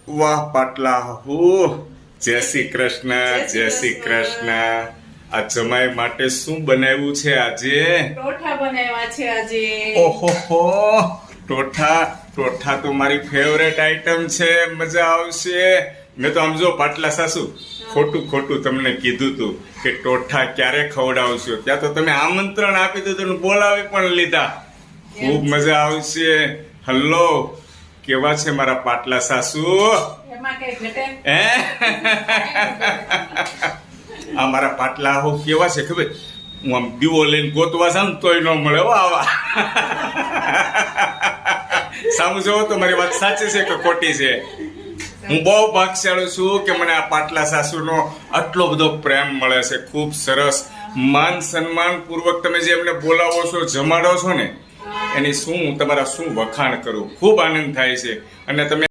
વાહ પાટલા હો, જય શ્રી કૃષ્ણ, જય શ્રી કૃષ્ણ. આ જમાઈ માટે શું બનાવ્યું છે આજે? ટોઠા બનાવ્યા છે આજે. ઓહો, ટોઠા તો મારી ફેવરેટ આઈટમ છે, મજા આવશે. મેં તો આમ જો પાટલા સાસુ ખોટું તમને કીધું તું કે ટોઠા ક્યારે ખવડાવશો, ત્યાં તો તમે આમંત્રણ આપી દીધું, બોલાવી પણ લીધા. ખૂબ મજા આવશે. હલો, કેવા છે મારા પાટલા સાસુ? એમાં કઈ ઘટે? હે? આ મારા પાટલા હો કેવા છે ખબર? હું આમ દીવો લઈને ગોતવા જાઉં તોય ન મળે હો આવા. સામુ જોવો તો મારી વાત સાચી છે કે ખોટી છે? હું બહુ ભાગ્યશાળી છું કે મને આ પાટલા સાસુનો આટલો બધો પ્રેમ મળે છે. ખૂબ સરસ માન સન્માન પૂર્વક તમે જે એમને બોલાવો છો, જમાડો છો ને, એની શું તમારા શું વખાણ કરું. ખૂબ આનંદ થાય છે. અને તમે